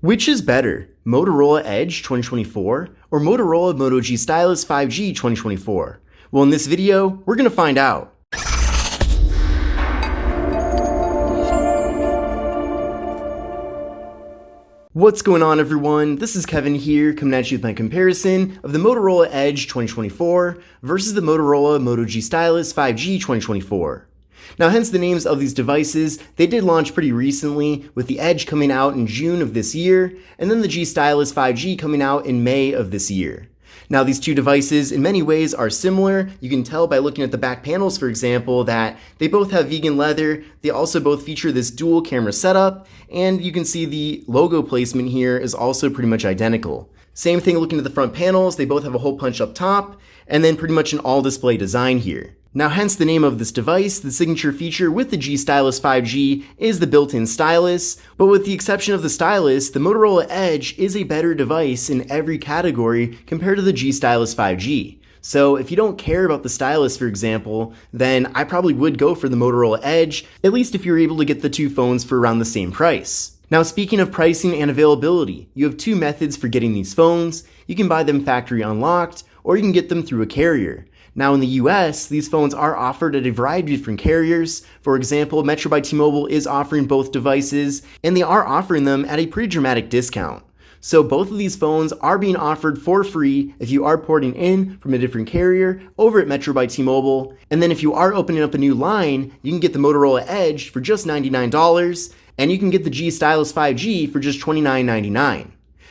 Which is better, Motorola Edge 2024 or Motorola Moto G Stylus 5G 2024? Well, in this video, we're going to find out. What's going on, everyone? This is Kevin here, coming at you with my comparison of the Motorola Edge 2024 versus the Motorola Moto G Stylus 5G 2024. Now, hence the names of these devices, they did launch pretty recently, with the Edge coming out in June of this year, and then the G Stylus 5G coming out in May of this year. Now, these two devices in many ways are similar. You can tell by looking at the back panels, for example, that they both have vegan leather. They also both feature this dual camera setup, and you can see the logo placement here is also pretty much identical. Same thing looking at the front panels, they both have a hole punch up top, and then pretty much an all-display design here. Now, hence the name of this device, the signature feature with the G Stylus 5G is the built-in stylus, but with the exception of the stylus, the Motorola Edge is a better device in every category compared to the G Stylus 5G. So if you don't care about the stylus, for example, then I probably would go for the Motorola Edge, at least if you're able to get the two phones for around the same price. Now, speaking of pricing and availability, you have two methods for getting these phones. You can buy them factory unlocked, or you can get them through a carrier. Now, in the US, these phones are offered at a variety of different carriers. For example, Metro by T-Mobile is offering both devices, and they are offering them at a pretty dramatic discount. So both of these phones are being offered for free if you are porting in from a different carrier over at Metro by T-Mobile. And then if you are opening up a new line, you can get the Motorola Edge for just $99, and you can get the G Stylus 5G for just $29.99.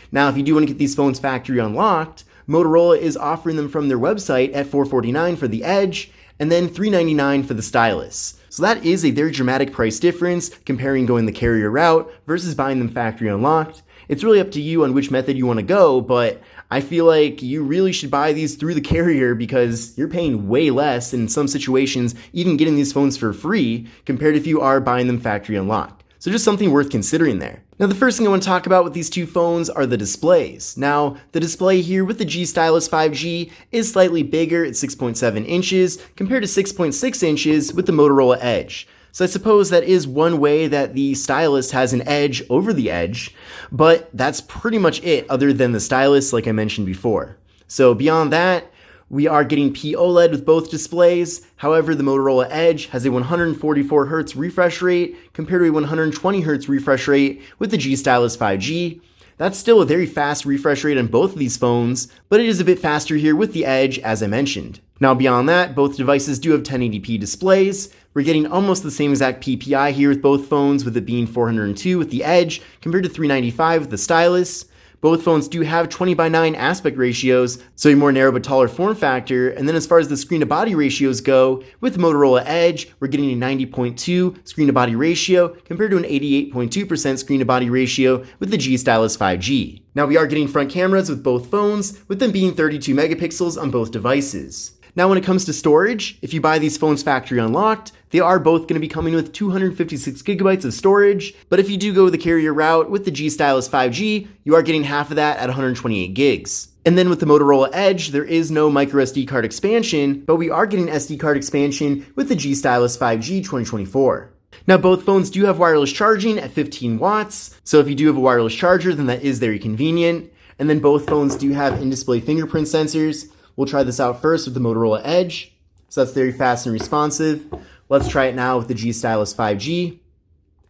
Now, if you do want to get these phones factory unlocked, Motorola is offering them from their website at $449 for the Edge and then $399 for the stylus. So that is a very dramatic price difference comparing going the carrier route versus buying them factory unlocked. It's really up to you on which method you want to go, but I feel like you really should buy these through the carrier because you're paying way less, and in some situations even getting these phones for free compared if you are buying them factory unlocked. So just something worth considering there. Now, the first thing I want to talk about with these two phones are the displays. Now, the display here with the G Stylus 5G is slightly bigger at 6.7 inches compared to 6.6 inches with the Motorola Edge. So I suppose that is one way that the stylus has an edge over the Edge, but that's pretty much it other than the stylus like I mentioned before. So beyond that, we are getting POLED with both displays. However, the Motorola Edge has a 144Hz refresh rate compared to a 120Hz refresh rate with the G Stylus 5G. That's still a very fast refresh rate on both of these phones, but it is a bit faster here with the Edge, as I mentioned. Now, beyond that, both devices do have 1080p displays. We're getting almost the same exact PPI here with both phones, with it being 402 with the Edge compared to 395 with the stylus. Both phones do have 20:9 aspect ratios, so a more narrow but taller form factor. And then as far as the screen to body ratios go, with the Motorola Edge, we're getting a 90.2 screen to body ratio compared to an 88.2% screen to body ratio with the G Stylus 5G. Now, we are getting front cameras with both phones, with them being 32 megapixels on both devices. Now, when it comes to storage, if you buy these phones factory unlocked, they are both going to be coming with 256 gigabytes of storage, but if you do go the carrier route with the G Stylus 5G, you are getting half of that at 128 gigs. And then with the Motorola Edge, there is no microSD card expansion, but we are getting SD card expansion with the G Stylus 5G 2024. Now, both phones do have wireless charging at 15 watts, so if you do have a wireless charger, then that is very convenient. And then both phones do have in-display fingerprint sensors. We'll try this out first with the Motorola Edge. So that's very fast and responsive. Let's try it now with the G Stylus 5G.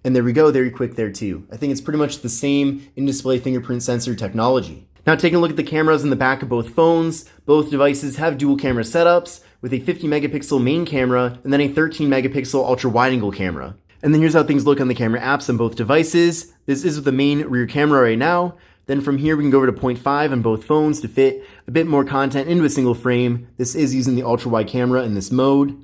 And there we go, very quick there too. I think it's pretty much the same in-display fingerprint sensor technology. Now, taking a look at the cameras in the back of both phones, both devices have dual camera setups with a 50 megapixel main camera and then a 13 megapixel ultra wide angle camera. And then here's how things look on the camera apps on both devices. This is with the main rear camera right now. Then from here, we can go over to 0.5 on both phones to fit a bit more content into a single frame. This is using the ultra-wide camera in this mode.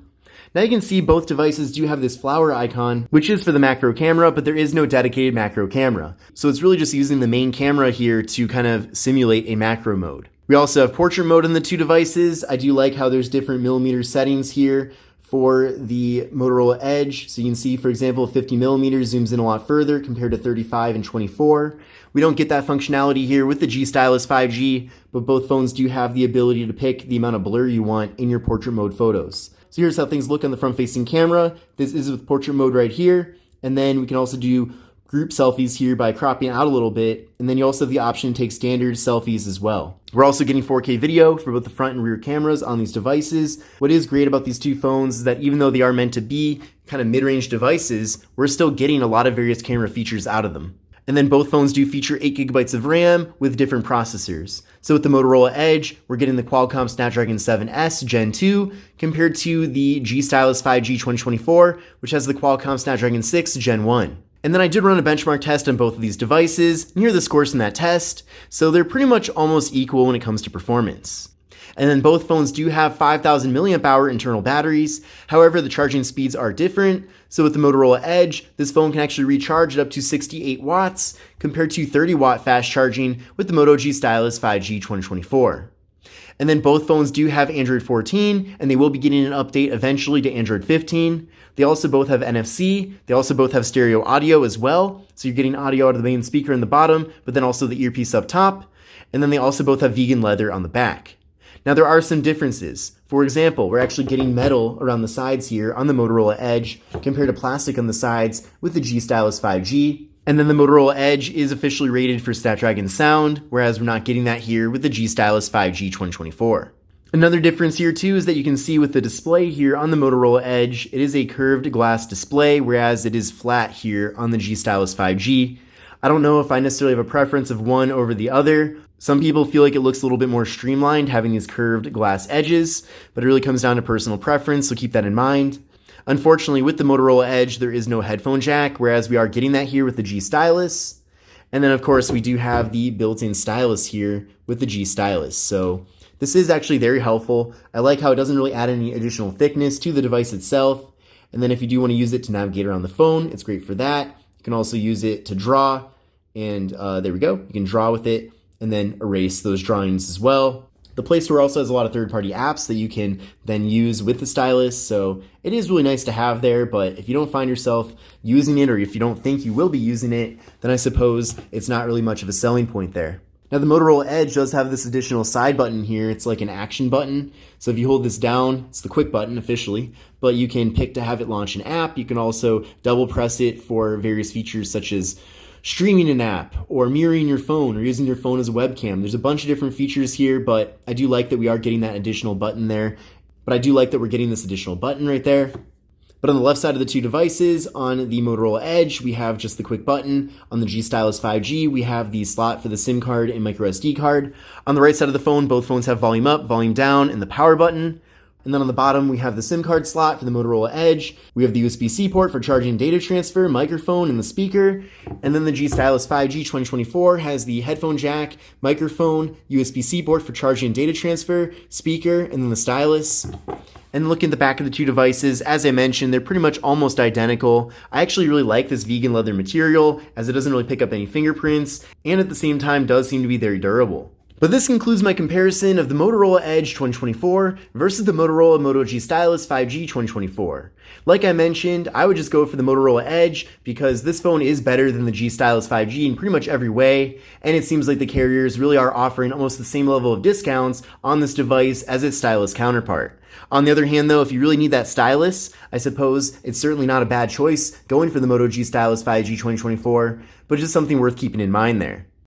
Now you can see both devices do have this flower icon, which is for the macro camera, but there is no dedicated macro camera. So it's really just using the main camera here to kind of simulate a macro mode. We also have portrait mode on the two devices. I do like how there's different millimeter settings here for the Motorola Edge. So you can see, for example, 50 millimeters zooms in a lot further compared to 35 and 24. We don't get that functionality here with the G Stylus 5G, but both phones do have the ability to pick the amount of blur you want in your portrait mode photos. So here's how things look on the front-facing camera. This is with portrait mode right here. And then we can also do group selfies here by cropping out a little bit, and then you also have the option to take standard selfies as well. We're also getting 4K video for both the front and rear cameras on these devices. What is great about these two phones is that even though they are meant to be kind of mid-range devices, we're still getting a lot of various camera features out of them. And then both phones do feature 8GB of RAM with different processors. So with the Motorola Edge, we're getting the Qualcomm Snapdragon 7S Gen 2 compared to the G Stylus 5G 2024, which has the Qualcomm Snapdragon 6 Gen 1. And then I did run a benchmark test on both of these devices, and here are the scores from that test, so they're pretty much almost equal when it comes to performance. And then both phones do have 5,000 mAh internal batteries. However, the charging speeds are different. So with the Motorola Edge, this phone can actually recharge at up to 68 watts compared to 30 watt fast charging with the Moto G Stylus 5G 2024. And then both phones do have Android 14, and they will be getting an update eventually to Android 15. They also both have NFC. They also both have stereo audio as well. So you're getting audio out of the main speaker in the bottom, but then also the earpiece up top. And then they also both have vegan leather on the back. Now there are some differences. For example, we're actually getting metal around the sides here on the Motorola Edge compared to plastic on the sides with the G Stylus 5G. And then the Motorola Edge is officially rated for Snapdragon sound, whereas we're not getting that here with the G Stylus 5G 2024. Another difference here too is that you can see with the display here on the Motorola Edge, it is a curved glass display, whereas it is flat here on the G Stylus 5G. I don't know if I necessarily have a preference of one over the other. Some people feel like it looks a little bit more streamlined having these curved glass edges, but it really comes down to personal preference, so keep that in mind. Unfortunately, with the Motorola Edge, there is no headphone jack, whereas we are getting that here with the G Stylus. And then, of course, we do have the built-in stylus here with the G Stylus. So this is actually very helpful. I like how it doesn't really add any additional thickness to the device itself. And then if you do want to use it to navigate around the phone, it's great for that. You can also use it to draw, and there we go. You can draw with it and then erase those drawings as well. The Play Store also has a lot of third-party apps that you can then use with the stylus, so it is really nice to have there, but if you don't find yourself using it, or if you don't think you will be using it, then I suppose it's not really much of a selling point there. Now the Motorola Edge does have this additional side button here. It's like an action button, so if you hold this down, it's the quick button officially, but you can pick to have it launch an app. You can also double press it for various features such as streaming an app, or mirroring your phone, or using your phone as a webcam. There's a bunch of different features here, but I do like that we are getting that additional button there. But I do like that we're getting this additional button right there. But on the left side of the two devices, on the Motorola Edge, we have just the quick button. On the G Stylus 5G, we have the slot for the SIM card and micro SD card. On the right side of the phone, both phones have volume up, volume down, and the power button. And then on the bottom, we have the SIM card slot for the Motorola Edge. We have the USB-C port for charging and data transfer, microphone, and the speaker. And then the G Stylus 5G 2024 has the headphone jack, microphone, USB-C port for charging and data transfer, speaker, and then the stylus. And looking at the back of the two devices, as I mentioned, they're pretty much almost identical. I actually really like this vegan leather material, as it doesn't really pick up any fingerprints, and at the same time does seem to be very durable. But this concludes my comparison of the Motorola Edge 2024 versus the Motorola Moto G Stylus 5G 2024. Like I mentioned, I would just go for the Motorola Edge because this phone is better than the G Stylus 5G in pretty much every way, and it seems like the carriers really are offering almost the same level of discounts on this device as its stylus counterpart. On the other hand though, if you really need that stylus, I suppose it's certainly not a bad choice going for the Moto G Stylus 5G 2024, but just something worth keeping in mind there.